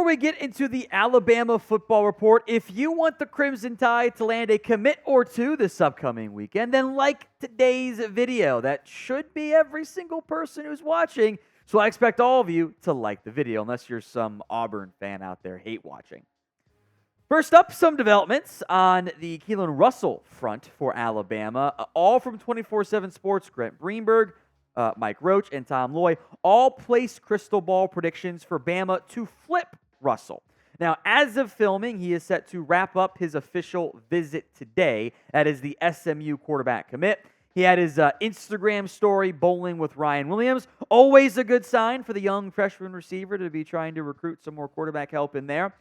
we get into the Alabama football report, if you want the Crimson Tide to land a commit or two this upcoming weekend, then like today's video. That should be every single person who's watching. So I expect all of you to like the video, unless you're some Auburn fan out there hate watching. First up, some developments on the Keelon Russell front for Alabama, all from 24/7 Sports. Grant Greenberg, Mike Roach, and Tom Loy all placed crystal ball predictions for Bama to flip Russell. Now, as of filming, he is set to wrap up his official visit today. That is the SMU quarterback commit. He had his Instagram story bowling with Ryan Williams. Always a good sign for the young freshman receiver to be trying to recruit some more quarterback help in there.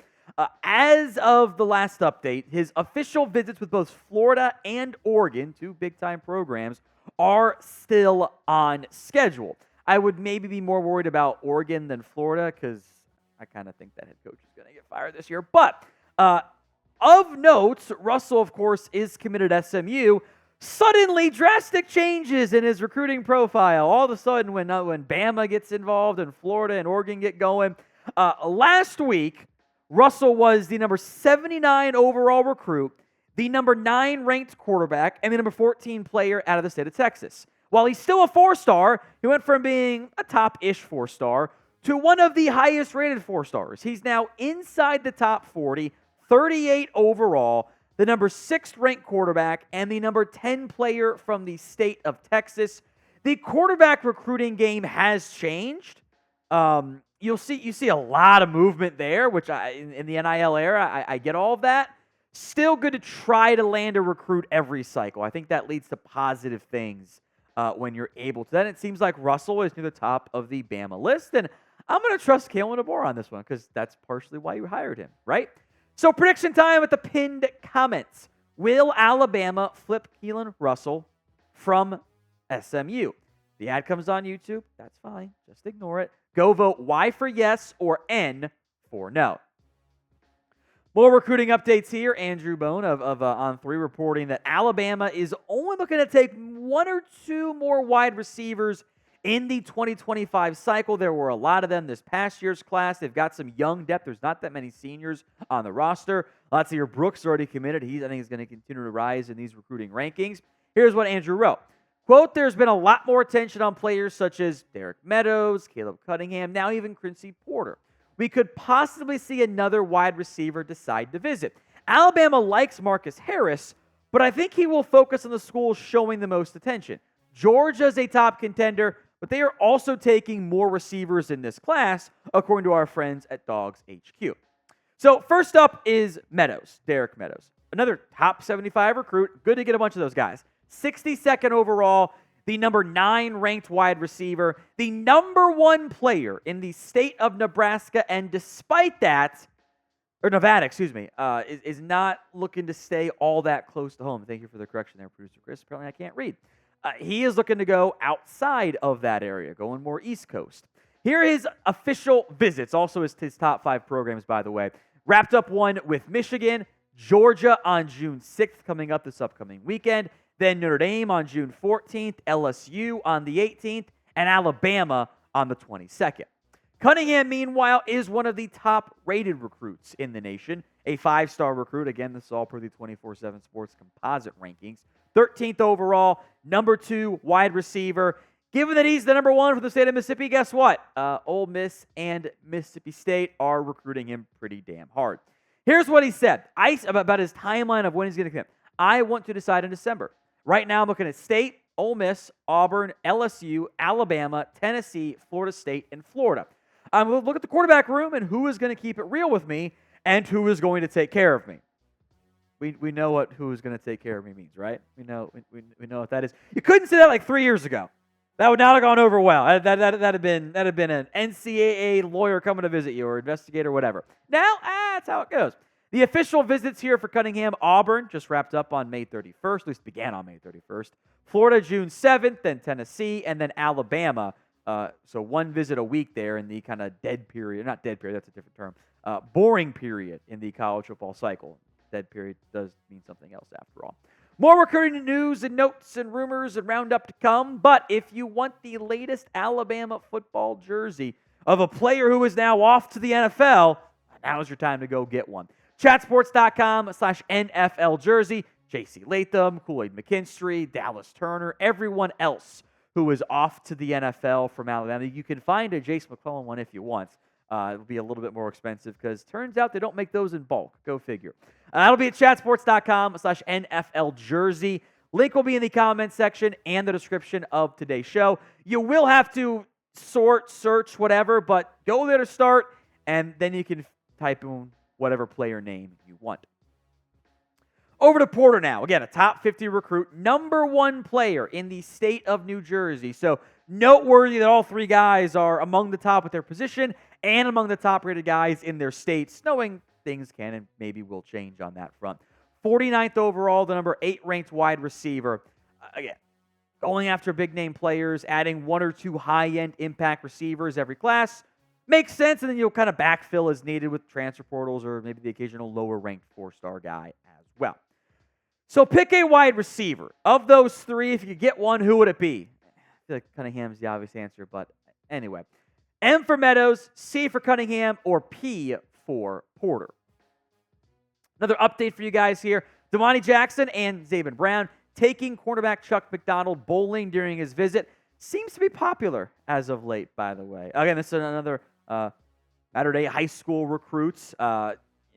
As of the last update, his official visits with both Florida and Oregon, two big-time programs, are still on schedule. I would maybe be more worried about Oregon than Florida because I kind of think that head coach is going to get fired this year. But of note, Russell, of course, is committed to SMU. Suddenly, drastic changes in his recruiting profile. All of a sudden, when Bama gets involved and Florida and Oregon get going. Last week, Russell was the number 79 overall recruit, the number 9 ranked quarterback, and the number 14 player out of the state of Texas. While he's still a 4-star, he went from being a top-ish 4-star to one of the highest-rated 4-stars. He's now inside the top 40, 38 overall, the number 6 ranked quarterback, and the number 10 player from the state of Texas. The quarterback recruiting game has changed. You see a lot of movement there, which in the NIL era, I get all of that. Still good to try to land a recruit every cycle. I think that leads to positive things when you're able to. Then it seems like Russell is near the top of the Bama list, and I'm going to trust Kalen and DeBoer on this one because that's partially why you hired him, right? So prediction time with the pinned comments. Will Alabama flip Keelon Russell from SMU? The ad comes on YouTube. That's fine. Just ignore it. Go vote Y for yes or N for no. More recruiting updates here. Andrew Bone of On3 reporting that Alabama is only looking to take 1 or 2 more wide receivers in the 2025 cycle. There were a lot of them this past year's class. They've got some young depth. There's not that many seniors on the roster. Lotzier Brooks already committed. I think he's going to continue to rise in these recruiting rankings. Here's what Andrew wrote. Quote, there's been a lot more attention on players such as Derek Meadows, Cunningham, now even Quincy Porter. We could possibly see another wide receiver decide to visit. Alabama likes Marcus Harris, but I think he will focus on the schools showing the most attention. Georgia's a top contender, but they are also taking more receivers in this class, according to our friends at Dogs HQ. So first up is Meadows, Derek Meadows. Another top 75 recruit. Good to get a bunch of those guys. 62nd overall, the number 9 ranked wide receiver, the number 1 player in the state of Nebraska, and despite that, or Nevada, is not looking to stay all that close to home. Thank you for the correction there, Producer Chris. Apparently I can't read. He is looking to go outside of that area, going more East Coast. Here are his official visits, also his top 5 programs, by the way. Wrapped up one with Michigan, Georgia on June 6th, coming up this upcoming weekend. Then Notre Dame on June 14th, LSU on the 18th, and Alabama on the 22nd. Cunningham, meanwhile, is one of the top-rated recruits in the nation. A 5-star recruit. Again, this is all per the 24/7 Sports Composite rankings. 13th overall, number 2 wide receiver. Given that he's the number 1 for the state of Mississippi, guess what? Ole Miss and Mississippi State are recruiting him pretty damn hard. Here's what he said about his timeline of when he's going to commit. I want to decide in December. Right now, I'm looking at State, Ole Miss, Auburn, LSU, Alabama, Tennessee, Florida State, and Florida. I'm going to look at the quarterback room and who is going to keep it real with me and who is going to take care of me. We know what who is going to take care of me means, right? We know what that is. You couldn't say that like 3 years ago. That would not have gone over well. That'd have been an NCAA lawyer coming to visit you or investigator, whatever. Now, that's how it goes. The official visits here for Cunningham, Auburn, just wrapped up on May 31st, at least began on May 31st. Florida, June 7th, then Tennessee, and then Alabama. So one visit a week there in the kind of dead period. Not dead period, that's a different term. Boring period in the college football cycle. Dead period does mean something else after all. More recruiting news and notes and rumors and roundup to come. But if you want the latest Alabama football jersey of a player who is now off to the NFL, now's your time to go get one. Chatsports.com/NFL jersey. J.C. Latham, Kool-Aid McKinstry, Dallas Turner, everyone else who is off to the NFL from Alabama. You can find a Jace McClellan one if you want. It'll be a little bit more expensive because turns out they don't make those in bulk. Go figure. That'll be at chatsports.com/NFL jersey. Link will be in the comments section and the description of today's show. You will have to sort, search, whatever, but go there to start, and then you can type in whatever player name you want. Over to Porter now. Again, a top 50 recruit, number 1 player in the state of New Jersey. So noteworthy that all 3 guys are among the top at their position and among the top-rated guys in their states, knowing things can and maybe will change on that front. 49th overall, the number 8 ranked wide receiver. Again, going after big-name players, adding 1 or 2 high-end impact receivers every class makes sense, and then you'll kind of backfill as needed with transfer portals or maybe the occasional lower-ranked 4-star guy as well. So pick a wide receiver. Of those 3, if you could get one, who would it be? I feel like Cunningham's the obvious answer, but anyway. M for Meadows, C for Cunningham, or P for Porter. Another update for you guys here. Damani Jackson and Zabin Brown taking cornerback Chuck McDonald bowling during his visit. Seems to be popular as of late, by the way. Again, this is another Saturday high school recruits.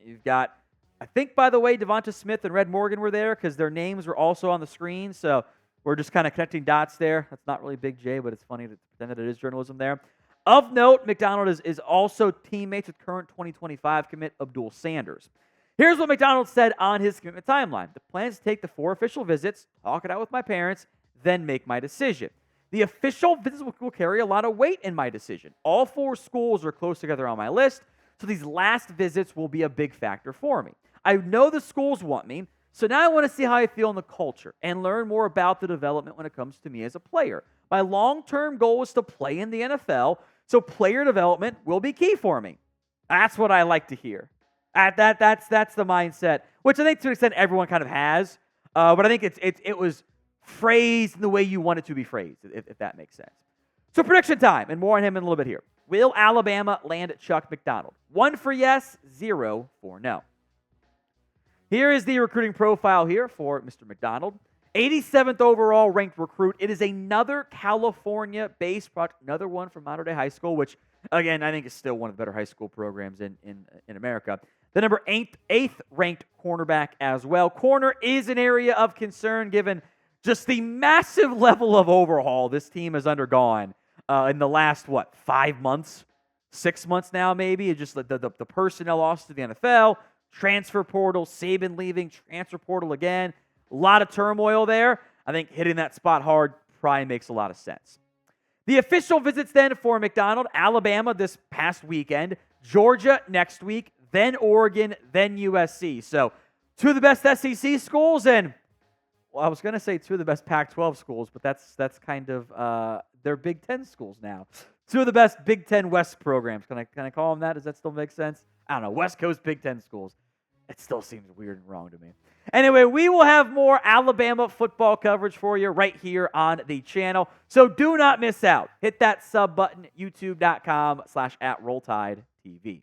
You've got, I think, by the way, Devonta Smith and Red Morgan were there because their names were also on the screen. So we're just kind of connecting dots there. That's not really Big J, but it's funny to pretend that it is journalism there. Of note, McDonald is also teammates with current 2025 commit Abdul Sanders. Here's what McDonald said on his commitment timeline. The plan is to take the 4 official visits, talk it out with my parents, then make my decision. The official visits will carry a lot of weight in my decision. All 4 schools are close together on my list, so these last visits will be a big factor for me. I know the schools want me, so now I want to see how I feel in the culture and learn more about the development when it comes to me as a player. My long-term goal is to play in the NFL, so player development will be key for me. That's what I like to hear. That's the mindset, which I think to an extent everyone kind of has, but I think it was phrased in the way you want it to be phrased, if that makes sense. So prediction time, and more on him in a little bit here. Will Alabama land Chuck McDonald? 1 for yes, 0 for no. Here is the recruiting profile here for Mr. McDonald. 87th overall ranked recruit. It is another California-based product, another one from Mater Dei High School, which, again, I think is still one of the better high school programs in America. The number 8th ranked cornerback as well. Corner is an area of concern given just the massive level of overhaul this team has undergone in the last, 5 months? 6 months now, maybe? It's just the personnel lost to the NFL, transfer portal, Saban leaving, transfer portal again. A lot of turmoil there. I think hitting that spot hard probably makes a lot of sense. The official visits then for McDonald: Alabama this past weekend, Georgia next week, then Oregon, then USC. So 2 of the best SEC schools and, well, I was going to say 2 of the best Pac-12 schools, but that's kind of they're Big Ten schools now. 2 of the best Big Ten West programs. Can I call them that? Does that still make sense? I don't know. West Coast Big Ten schools. It still seems weird and wrong to me. Anyway, we will have more Alabama football coverage for you right here on the channel. So do not miss out. Hit that sub button, youtube.com/@RollTideTV.